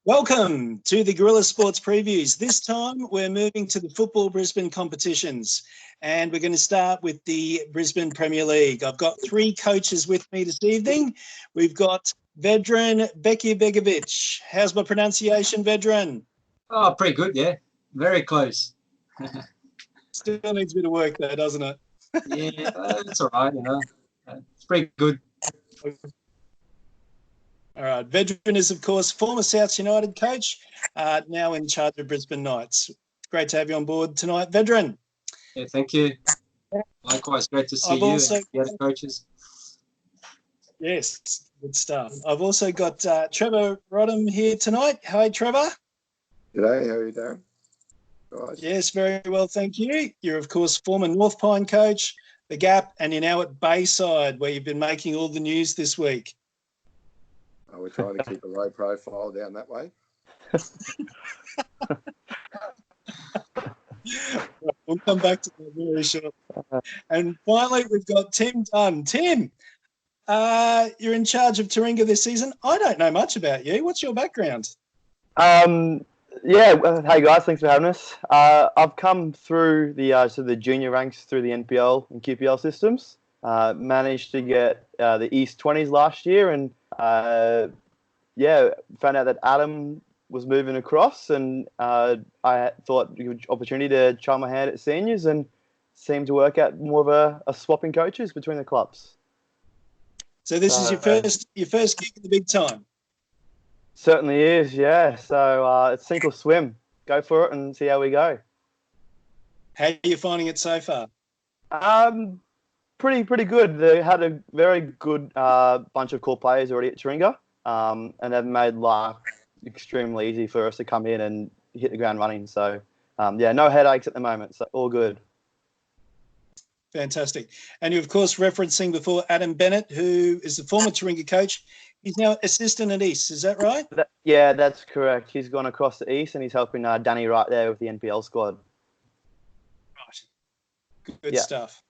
Welcome to the Guerrilla Sports Previews. This time we're moving to the Football Brisbane competitions and we're going to start with the Brisbane Premier League. I've got three coaches with me this evening. We've got Vedran Begovic. How's my pronunciation, Vedran? Oh, pretty good, yeah. Very close. Still needs a bit of work though, doesn't it? Yeah, it's all right, It's pretty good. All right. Vedran is, of course, former Souths United coach, now in charge of Brisbane Knights. Great to have you on board tonight, Vedran. Yeah, thank you. Likewise, great to see you and the other coaches. Yes, good stuff. I've also got Trevor Rodham here tonight. Hi, Trevor. G'day, how are you doing? Guys? Yes, very well, thank you. You're, of course, former North Pine coach, the Gap, and you're now at Bayside, where you've been making all the news this week. Oh, we're trying to keep a low profile down that way. We'll come back to that very shortly. And finally, we've got Tim Dunn. Tim, you're in charge of Taringa this season. I don't know much about you. What's your background? Hey guys, thanks for having us. I've come through the junior ranks through the NPL and QPL systems. Managed to get the East 20s last year, and found out that Adam was moving across, and I thought a good opportunity to try my hand at seniors, and seemed to work out more of a swapping coaches between the clubs. So this is your first gig at the big time. Certainly is, yeah. So it's sink or swim. Go for it and see how we go. How are you finding it so far? Pretty good. They had a very good bunch of core players already at Taringa, and they've made life extremely easy for us to come in and hit the ground running. So, no headaches at the moment. So all good. Fantastic. And you're, of course, referencing before Adam Bennett, who is the former Taringa coach. He's now assistant at East. Is that right? Yeah, that's correct. He's gone across to East and he's helping Danny right there with the NPL squad. Right. Good stuff.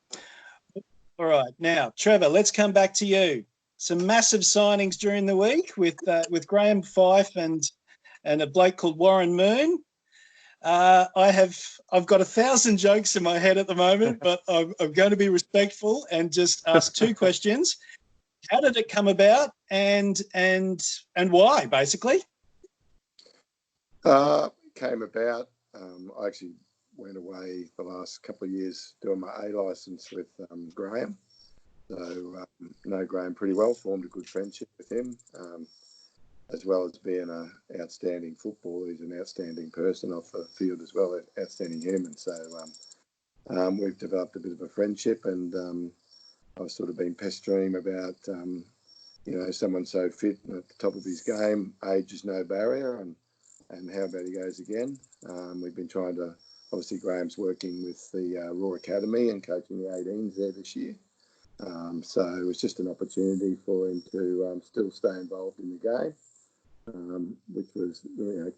All right. Now, Trevor, let's come back to you. Some massive signings during the week with Graham Fife and a bloke called Warren Moon. I've got 1,000 jokes in my head at the moment, but I'm going to be respectful and just ask two questions. How did it come about, and why, basically? Came about. I actually went away the last couple of years doing my A licence with Graham. So know Graham pretty well. Formed a good friendship with him, as well as being an outstanding footballer. He's an outstanding person off the field as well, an outstanding human. So we've developed a bit of a friendship, and I've sort of been pestering him about, someone so fit and at the top of his game. Age is no barrier, and how about he goes again. We've been trying to, obviously Graham's working with the Raw Academy and coaching the 18s there this year. So it was just an opportunity for him to still stay involved in the game, which was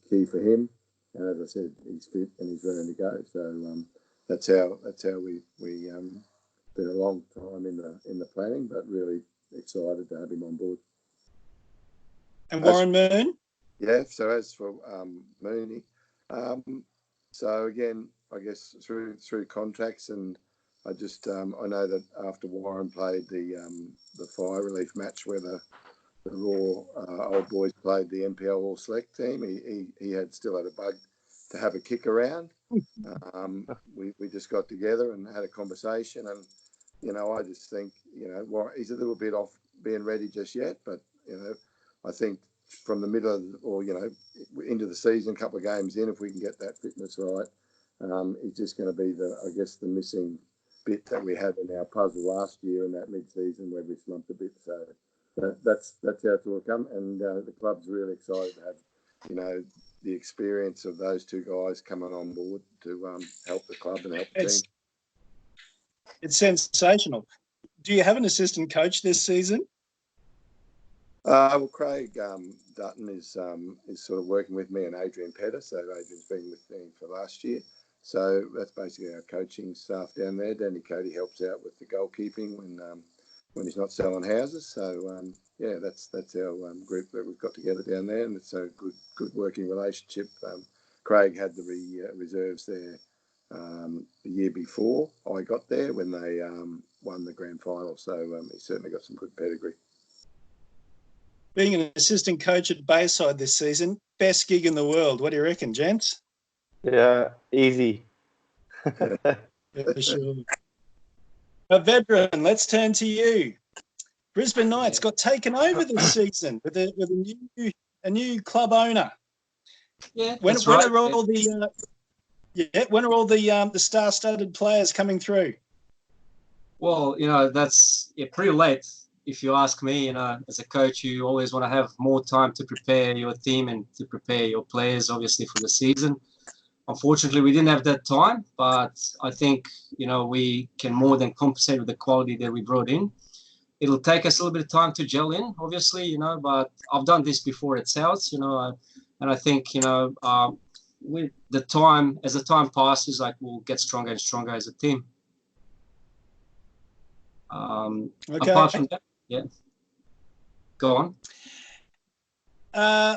key for him. And as I said, he's fit and he's ready to go. So that's how we been a long time in the planning, but really excited to have him on board. And Warren Moon? Yeah, so as for Mooney, so again, I guess through contracts, and I just I know that after Warren played the fire relief match where the Raw old boys played the NPL All Select team, he still had a bug to have a kick around. We just got together and had a conversation, and I just think he's a little bit off being ready just yet, but I think from the middle of, or into the season, a couple of games in, if we can get that fitness right, he's just going to be the missing bit that we had in our puzzle last year in that mid-season where we slumped a bit. So that's how it's all come, and the club's really excited to have the experience of those two guys coming on board to help the club and help the team. It's sensational. Do you have an assistant coach this season? Well, Craig Dutton is sort of working with me, and Adrian Petter. So Adrian's been with me for last year. So that's basically our coaching staff down there. Danny Cody helps out with the goalkeeping when when he's not selling houses. So yeah, that's our group that we've got together down there, and it's a good working relationship. Craig had the reserves there the year before I got there when they won the grand final. So he's certainly got some good pedigree. Being an assistant coach at Bayside this season, best gig in the world. What do you reckon, gents? Yeah, easy. Yeah, for sure. Vedran, let's turn to you. Brisbane Knights got taken over this season with a new club owner. Yeah, when that's right. Are all the when are all the star-studded players coming through? Well, that's pretty late. If you ask me, as a coach, you always want to have more time to prepare your team and to prepare your players, obviously, for the season. Unfortunately, we didn't have that time, but I think, we can more than compensate with the quality that we brought in. It'll take us a little bit of time to gel in, obviously, but I've done this before at Souths, and I think, with the time, as the time passes, we'll get stronger and stronger as a team. Okay. Apart from that, yeah. Go on.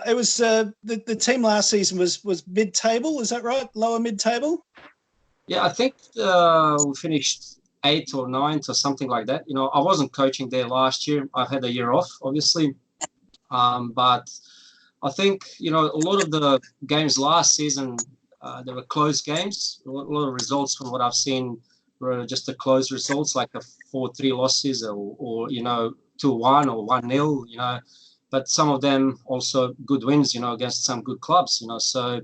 It was the team last season was mid-table. Is that right? Lower mid-table. Yeah, I think we finished 8th or 9th or something like that. I wasn't coaching there last year. I had a year off, obviously, but I think a lot of the games last season they were close games. A lot of results from what I've seen were just the close results, like a 4-3 losses or 2-1 or 1-0. But some of them also good wins, against some good clubs, So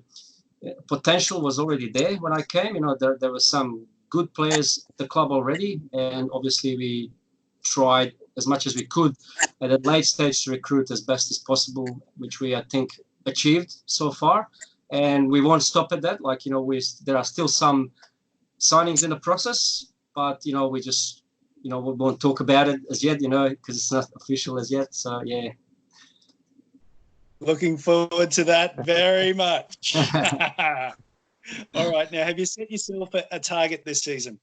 potential was already there when I came. There were some good players at the club already, and obviously we tried as much as we could at a late stage to recruit as best as possible, which we, I think, achieved so far. And we won't stop at that. There are still some signings in the process, but, we just, we won't talk about it as yet, because it's not official as yet. So, yeah. Looking forward to that very much. All right. Now, have you set yourself a target this season?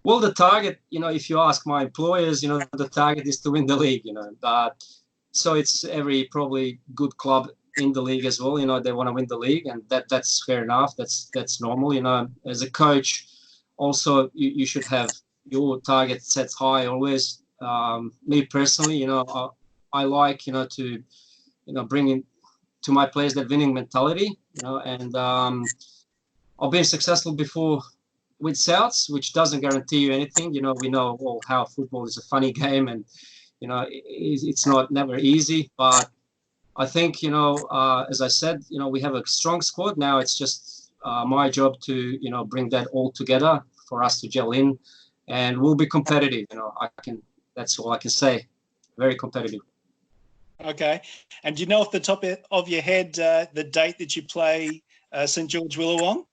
Well, the target, if you ask my employers, the target is to win the league, But so it's every probably good club in the league as well. They want to win the league, and that's fair enough. That's normal. As a coach, also you should have your target set high always. Me personally, I like to bring in to my players that winning mentality, and I've been successful before with Souths, which doesn't guarantee you anything. We know all how football is a funny game, and it's never easy. But I think as I said, we have a strong squad now. It's just my job to bring that all together for us to gel in, and we'll be competitive. That's all I can say. Very competitive. Okay. And do you know off the top of your head the date that you play St. George Willawong?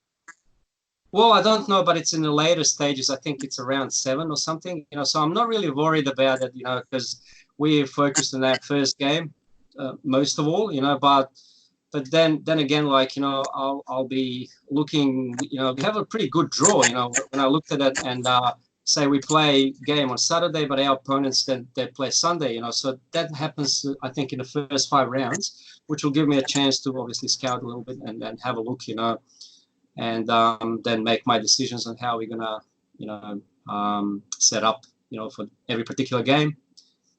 Well, I don't know, but it's in the later stages. I think it's around 7 or something. So I'm not really worried about it, because we're focused on that first game most of all, But then again, I'll be looking. We have a pretty good draw. When I looked at it and. Say we play game on Saturday, but our opponents then they play Sunday, So that happens, I think, in the first 5 rounds, which will give me a chance to obviously scout a little bit and have a look, and then make my decisions on how we're gonna, set up, for every particular game,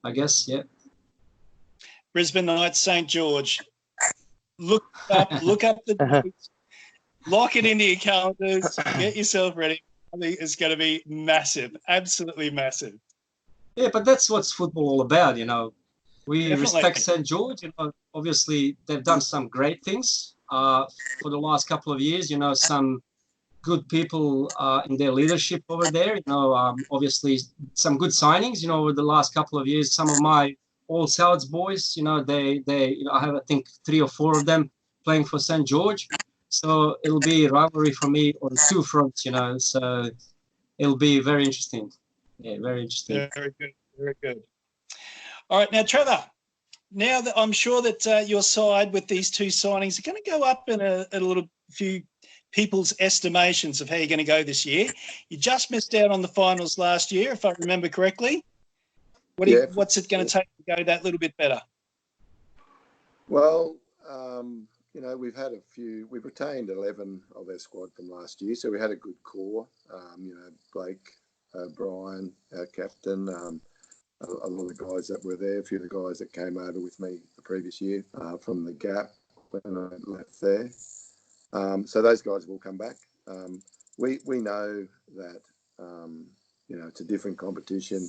I guess. Yeah. Brisbane Knights, St. George. Look up the dates. Lock it into your calendars. Get yourself ready. I think it's going to be massive, absolutely massive. Yeah, but that's what's football all about, We Definitely. Respect St. George, obviously they've done some great things for the last couple of years, some good people in their leadership over there, obviously some good signings, over the last couple of years. Some of my old Souths boys, they I have, I think, 3 or 4 of them playing for St. George. So it'll be a rivalry for me on 2 fronts, so it'll be very interesting. Yeah, very interesting. Very good, very good. All right, now, Trevor, now that I'm sure that your side with these 2 signings are going to go up in a little few people's estimations of how you're going to go this year. You just missed out on the finals last year, if I remember correctly. What's it going to take to go that little bit better? Well, we've retained 11 of our squad from last year, so we had a good core. Blake, Brian, our captain, a lot of the guys that were there, a few of the guys that came over with me the previous year from the Gap when I left there. So those guys will come back. We know that, it's a different competition.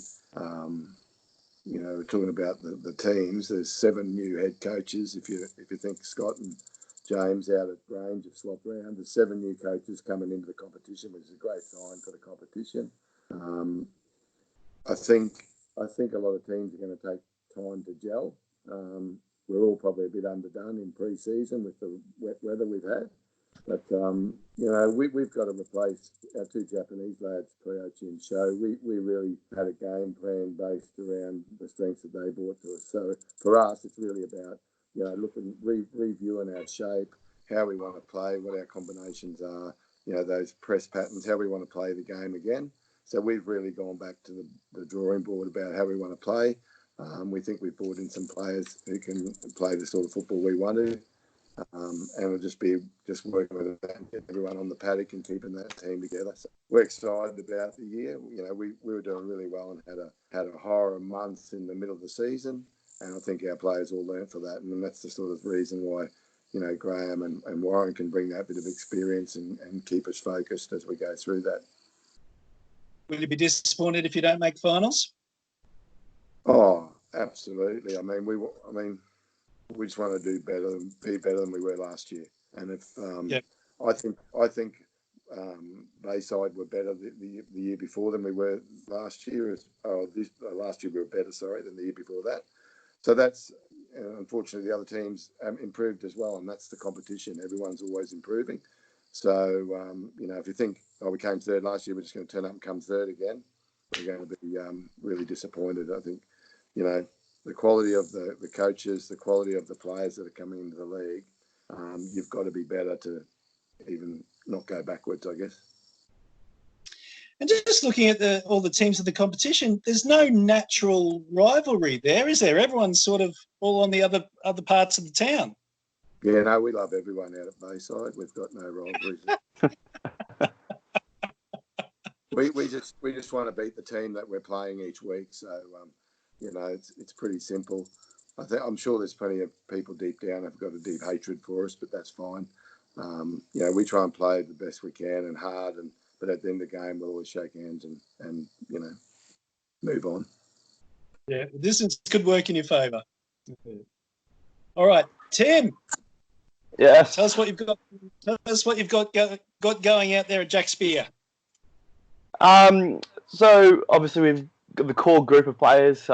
We're talking about the teams. There's 7 new head coaches. If you think Scott and James out at Grange have swapped around, there's 7 new coaches coming into the competition, which is a great sign for the competition. I think a lot of teams are going to take time to gel. We're all probably a bit underdone in pre-season with the wet weather we've had. But, we've got to replace our 2 Japanese lads, Priochi and Show. We really had a game plan based around the strengths that they brought to us. So for us, it's really about, reviewing our shape, how we want to play, what our combinations are, those press patterns, how we want to play the game again. So we've really gone back to the drawing board about how we want to play. We think we've brought in some players who can play the sort of football we want to. And we'll just working with that and getting everyone on the paddock and keeping that team together. So we're excited about the year. We were doing really well and had a horror month in the middle of the season. And I think our players all learned for that. And that's the sort of reason why, Graham and Warren can bring that bit of experience and keep us focused as we go through that. Will you be disappointed if you don't make finals? Oh, absolutely. We just want to be better than we were last year. And if I think Bayside were better the year before than we were last year. Last year we were better, than the year before that. So that's unfortunately the other teams improved as well, and that's the competition. Everyone's always improving. So if you think, we came third last year, we're just going to turn up and come third again, we're going to be really disappointed. I think the quality of the coaches, the quality of the players that are coming into the league, you've got to be better to even not go backwards, I guess. And just looking at all the teams of the competition, there's no natural rivalry there, is there? Everyone's sort of all on the other parts of the town. Yeah, no, we love everyone out at Bayside. We've got no rivalries. we just want to beat the team that we're playing each week. So it's pretty simple. I'm sure there's plenty of people deep down who've got a deep hatred for us, but that's fine. We try and play the best we can and hard, but at the end of the game, we'll always shake hands and move on. Yeah, the distance could work in your favour. All right, Tim. Yes. Tell us what you've got. Tell us what you've got going out there at Jack Spear. So obviously we've got the core group of players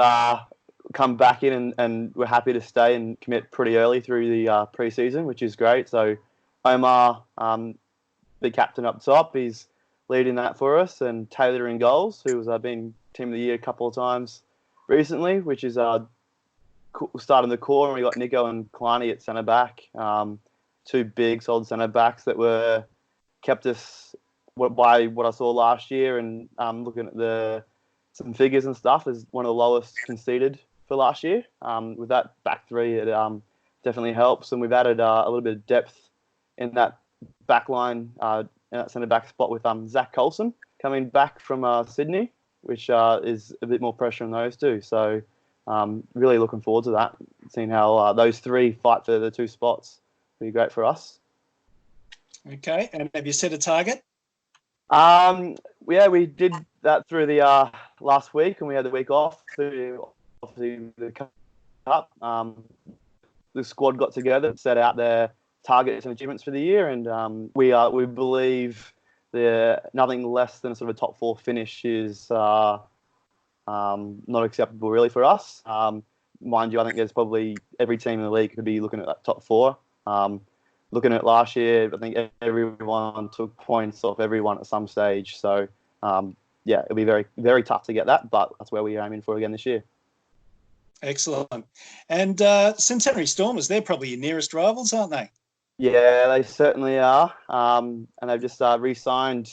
come back in, and we're happy to stay and commit pretty early through the pre-season, which is great. So Omar, the captain up top, he's leading that for us, and Taylor in goals, who's been team of the year a couple of times recently, which is starting the core, and we got Nico and Kalani at centre back, 2 big solid centre backs that kept us by what I saw last year, and looking at some figures and stuff, is one of the lowest conceded for last year. With that back 3, it definitely helps, and we've added a little bit of depth in that back line, in that centre back spot with Zach Colson coming back from Sydney, which is a bit more pressure on those 2. So really looking forward to that, seeing how those 3 fight for the 2 spots. Be great for us. Okay, and have you set a target? Yeah, we did that through the last week, and we had the week off through obviously the cup. The squad got together and set out their targets and achievements for the year, and we believe nothing less than a sort of a top 4 finish is not acceptable really for us. Mind you, I think there's probably every team in the league could be looking at that top 4. Looking at last year, I think everyone took points off everyone at some stage. So, it'll be very, very tough to get that, but that's where we're aiming for again this year. Excellent. And Centenary Stormers, they're probably your nearest rivals, aren't they? Yeah, they certainly are. And they've just re-signed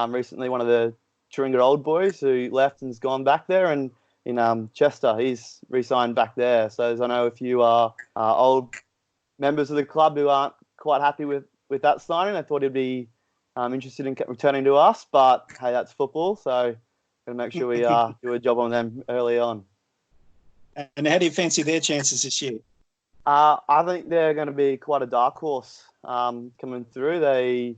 recently one of the Taringa old boys who left and's gone back there, and in Chester, he's re-signed back there. So as I know a few old members of the club who aren't quite happy with that signing. I thought he'd be interested in returning to us, but hey, that's football, so got to make sure we do a job on them early on. And how do you fancy their chances this year? I think they're going to be quite a dark horse coming through. They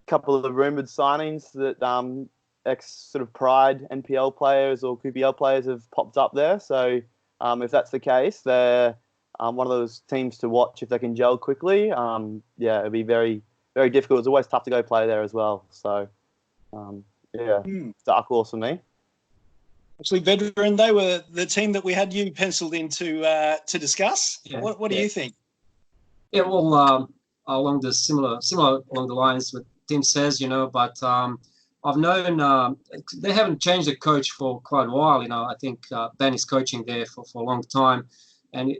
couple of the rumoured signings that ex sort of Pride NPL players or QPL players have popped up there. So if that's the case, they're one of those teams to watch if they can gel quickly. Yeah, it'd be very, very difficult. It's always tough to go play there as well. So yeah, dark horse for me. Actually, Vedran, they were the team that we had you penciled in to discuss. Yeah, What do you think? Yeah, well, along the similar along the lines what Tim says, but I've known they haven't changed the coach for quite a while. I think Ben is coaching there for a long time, and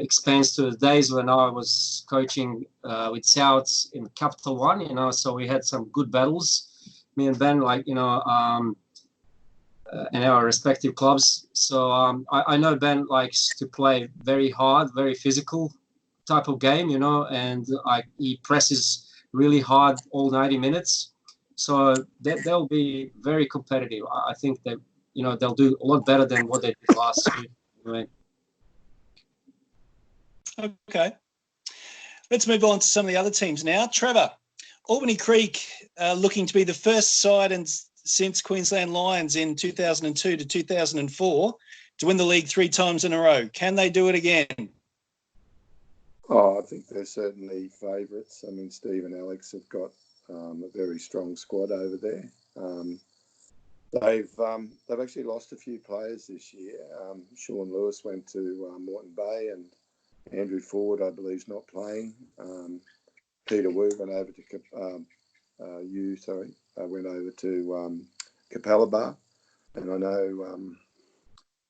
expands to the days when I was coaching with Souths in Capital One. So we had some good battles, me and Ben, in our respective clubs. So I know Ben likes to play very hard, very physical type of game, and he presses really hard all 90 minutes. So they'll be very competitive. I think that, they'll do a lot better than what they did last year. Right. Okay. Let's move on to some of the other teams now. Trevor, Albany Creek looking to be the first side since Queensland Lions in 2002 to 2004 to win the league 3 times in a row. Can they do it again? Oh, I think they're certainly favourites. I mean, Steve and Alex have got a very strong squad over there. They've actually lost a few players this year. Sean Lewis went to Moreton Bay, and Andrew Ford, I believe, is not playing. Peter Wu went over to went over to Capalaba, and I know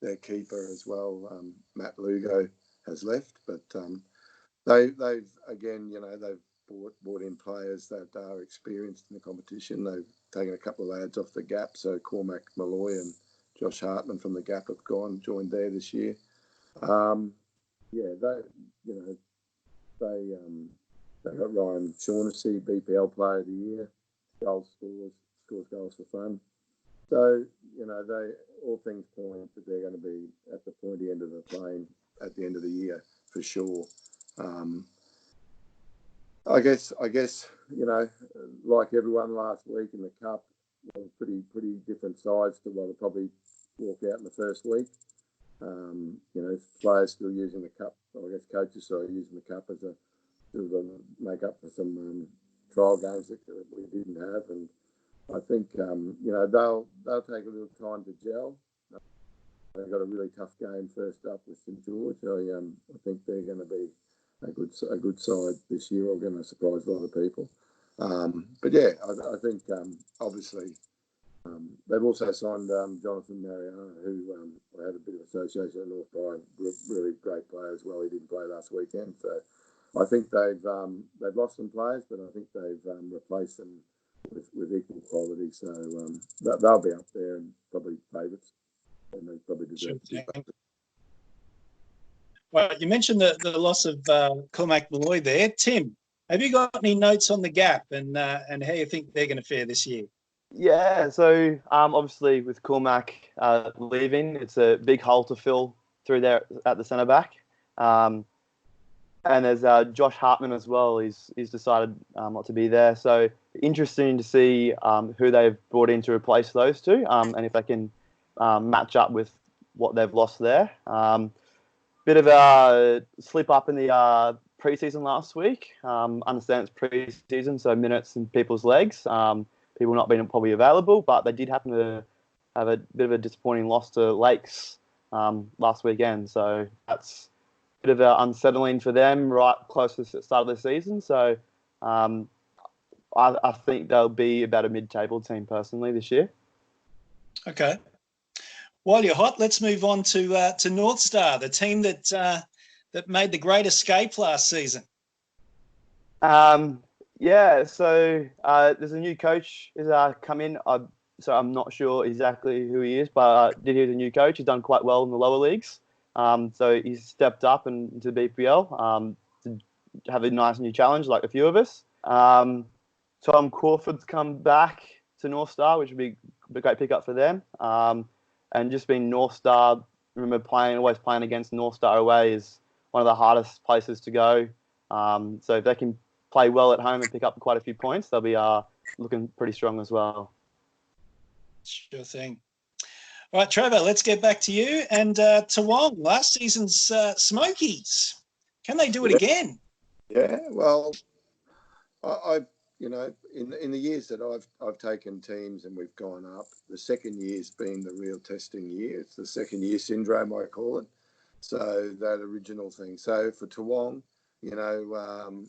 their keeper as well, Matt Lugo, has left. But they've again, they've brought in players that are experienced in the competition. They've taken a couple of lads off the Gap, so Cormac Malloy and Josh Hartman from the Gap have joined there this year. They got Ryan Shaughnessy, BPL Player of the Year, scores goals for fun. So, they all things point that they're going to be at the pointy end of the plane at the end of the year for sure. I guess, like everyone last week in the Cup, pretty different sides to what they'll probably walk out in the first week. Players still using the Cup, I guess coaches are using the Cup as a make up for some trial games that we didn't have, and I think they'll take a little time to gel. They've got a really tough game first up with St George. I think they're going to be a good side this year. Are going to surprise a lot of people. But yeah, I think obviously they've also signed Jonathan Mariano, who I had a bit of association with North Byron, really great player as well. He didn't play last weekend, so I think they've lost some players, but I think they've replaced them with equal quality. So they'll be up there and probably favourites, and they probably deserve to be favourites. Well, you mentioned the loss of Cormac Malloy there. Tim, have you got any notes on the Gap and how you think they're going to fare this year? Yeah, so obviously with Cormac leaving, it's a big hole to fill through there at the centre back. And there's Josh Hartman as well. He's decided not to be there. So interesting to see who they've brought in to replace those two, and if they can match up with what they've lost there. Bit of a slip up in the preseason last week. Understand it's preseason, so minutes in people's legs. People not being probably available, but they did happen to have a bit of a disappointing loss to Lakes last weekend. So that's a bit of unsettling for them right close to the start of the season. So I think they'll be about a mid-table team personally this year. Okay. While you're hot, let's move on to North Star, the team that made the great escape last season. Yeah, so there's a new coach who's come in. So I'm not sure exactly who he is, but did hear the new coach. He's done quite well in the lower leagues. So he's stepped up into the BPL to have a nice new challenge, like a few of us. Tom Crawford's come back to North Star, which would be a great pickup for them. And just being North Star, remember always playing against North Star away is one of the hardest places to go. So if they can play well at home and pick up quite a few points, they'll be looking pretty strong as well. Sure thing. All right, Trevor, let's get back to you. And Toowong, last season's Smokies. Can they do it again? Yeah, well, I you know, in the years that I've taken teams and we've gone up, the second year's been the real testing year. It's the second year syndrome, I call it. So that original thing. So for Toowong, you know,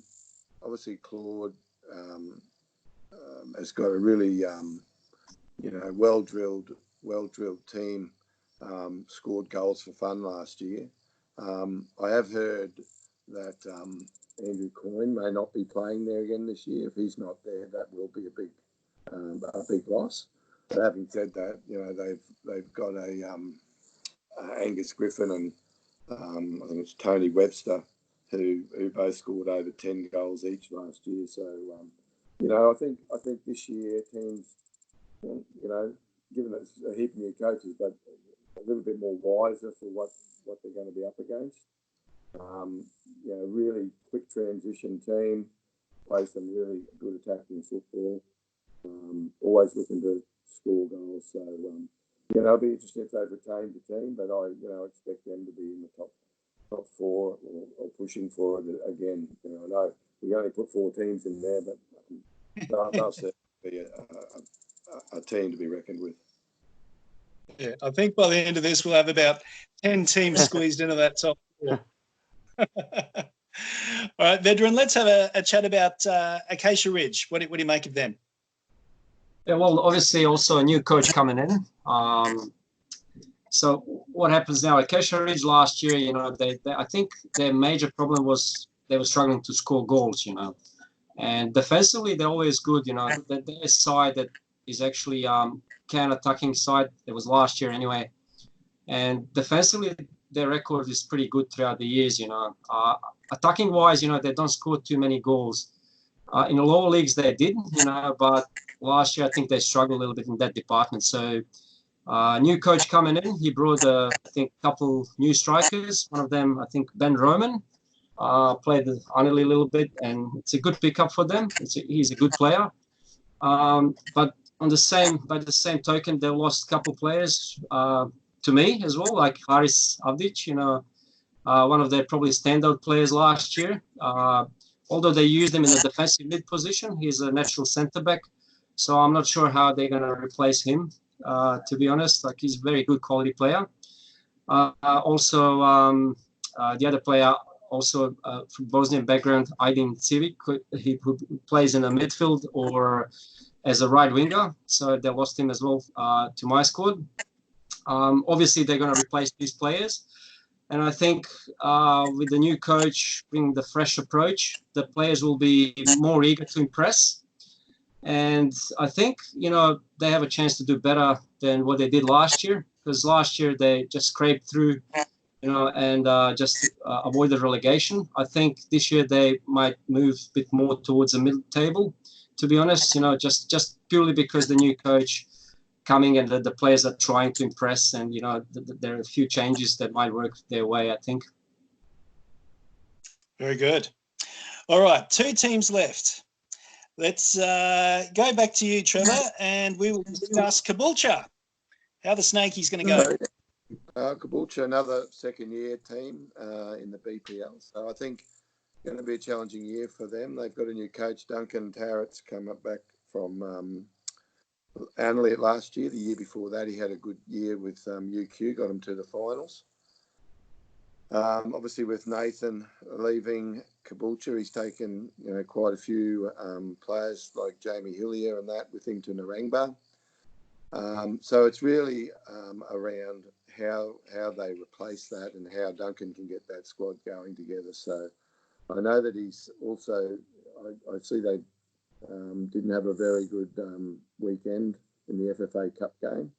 obviously Claude has got a really, you know, well-drilled team, scored goals for fun last year. I have heard that Andrew Coyne may not be playing there again this year. If he's not there, that will be a big loss. But having said that, you know, they've got a Angus Griffin and I think it's Tony Webster who both scored over 10 goals each last year. So you know, I think this year teams, you know, given it's a heap of new coaches, but a little bit more wiser for what they're going to be up against. You know, really quick transition team, play some really good attacking football, always looking to score goals. So, you know, it'll be interesting if they retain the team, but I expect them to be in the top four or pushing for it again. You know, I know we only put 4 teams in there, but they'll certainly be a team to be reckoned with. Yeah, I think by the end of this, we'll have about 10 teams squeezed into that top 4. All right, Vedran, let's have a chat about Acacia Ridge. What do you make of them? Yeah, well, obviously also a new coach coming in. So what happens now? Acacia Ridge last year, you know, they I think their major problem was they were struggling to score goals, you know. And defensively, they're always good, you know. Their side that is actually counter-attacking side. It was last year anyway. And defensively, their record is pretty good throughout the years, you know. Attacking-wise, you know, they don't score too many goals. In the lower leagues, they did, you know, but last year I think they struggled a little bit in that department. So new coach coming in, he brought, I think, a couple new strikers. One of them, I think, Ben Roman, played Annelie a little bit, and it's a good pickup for them. He's a good player. But by the same token, they lost a couple players to me as well, like Haris Avdic, you know, one of their probably standout players last year. Although they used him in the defensive mid position, he's a natural centre back. So I'm not sure how they're going to replace him, to be honest. Like, he's a very good quality player. Also, the other player, also from Bosnian background, Aydin Civic, who plays in the midfield or as a right winger. So they lost him as well to my squad. Obviously, they're going to replace these players. And I think with the new coach bringing the fresh approach, the players will be more eager to impress. And I think, you know, they have a chance to do better than what they did last year, because last year they just scraped through, you know, and just avoided relegation. I think this year they might move a bit more towards the middle table, to be honest, you know, just purely because the new coach coming and the players are trying to impress, and, you know, there are a few changes that might work their way, I think. Very good. All right, 2 teams left. Let's go back to you, Trevor, and we will discuss Caboolture. How the Snakies going to go? Caboolture, another second-year team in the BPL. So I think going to be a challenging year for them. They've got a new coach, Duncan Tarrett's come up back from Annelie last year. The year before that, he had a good year with UQ, got him to the finals. Obviously, with Nathan leaving Caboolture, he's taken, you know, quite a few players like Jamie Hillier and that with him to Narangba. So it's really around how they replace that and how Duncan can get that squad going together. So I know that he's also, I see they didn't have a very good weekend in the FFA Cup game.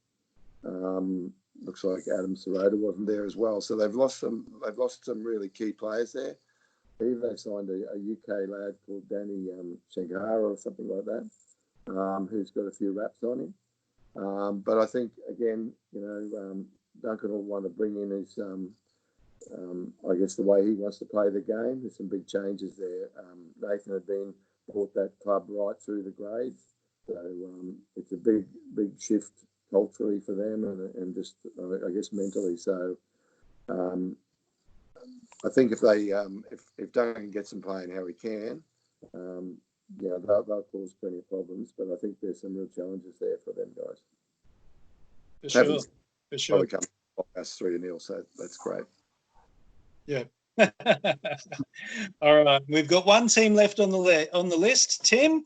Looks like Adam Sirota wasn't there as well, so they've lost some really key players there. Either they signed a UK lad called Danny Shankara or something like that, who's got a few raps on him. But I think again, Duncan will want to bring in his, I guess, the way he wants to play the game. There's some big changes there. Nathan had brought that club right through the grades, so it's a big shift culturally for them and just I guess mentally. So I think if they if Duncan gets them playing how he can, they'll cause plenty of problems. But I think there's some real challenges there for them guys. For sure. Probably come us 3-0, so that's great. Yeah. All right, we've got one team left on the list. Tim,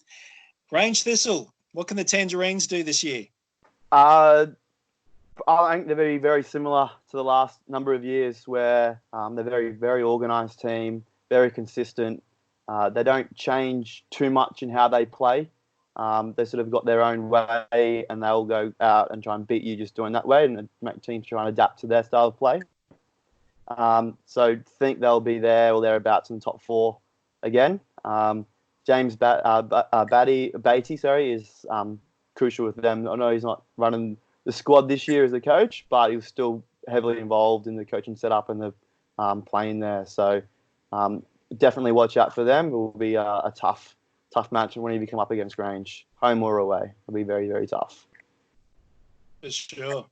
Grange Thistle. What can the Tangerines do this year? I think they're very, very similar to the last number of years, where they're very, very organised team, very consistent. They don't change too much in how they play. They sort of got their own way, and they'll go out and try and beat you just doing that way, and make teams try and adapt to their style of play. So think they'll be there or thereabouts in the top 4 again. James Beatty is crucial with them. I know he's not running the squad this year as a coach, but he was still heavily involved in the coaching setup and the playing there. So definitely watch out for them. It will be a tough match when you come up against Grange, home or away. It'll be very, very tough. For sure.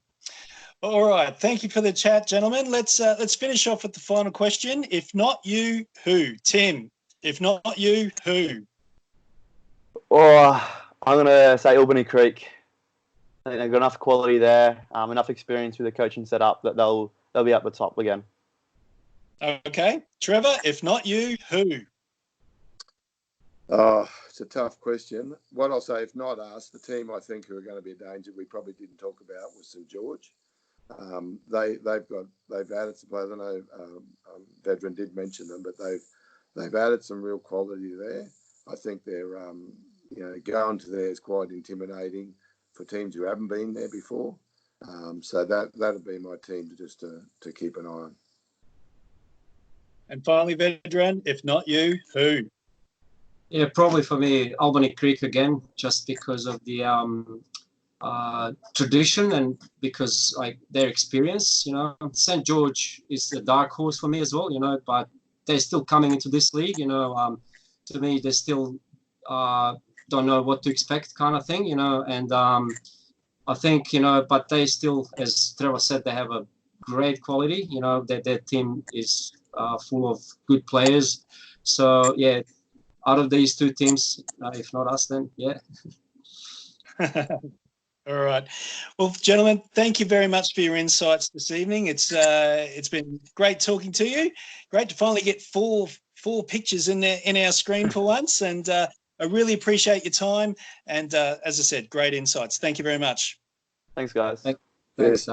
All right. Thank you for the chat, gentlemen. Let's finish off with the final question. If not you, who? Tim, if not you, who? I'm going to say Albany Creek. I think they've got enough quality there, enough experience with the coaching setup that they'll be up the top again. Okay. Trevor, if not you, who? It's a tough question. What I'll say, if not us, the team I think who are going to be a danger we probably didn't talk about was St George. They've added some players. I know Vedran did mention them, but they've added some real quality there. I think they're going to there is quite intimidating for teams who haven't been there before. So that'll be my team to keep an eye on. And finally, Vedran, if not you, who? Yeah, probably for me, Albany Creek again, just because of the tradition and because their experience. St George is a dark horse for me as well. But they're still coming into this league. To me, they still don't know what to expect, kind of thing. And I think but they still, as Trevor said, they have a great quality. Their team is full of good players. So yeah. Out of these two teams, if not us, then yeah. All right. Well, gentlemen, thank you very much for your insights this evening. It's been great talking to you. Great to finally get four pictures in our screen for once, and I really appreciate your time. And as I said, great insights. Thank you very much. Thanks, guys. Thanks.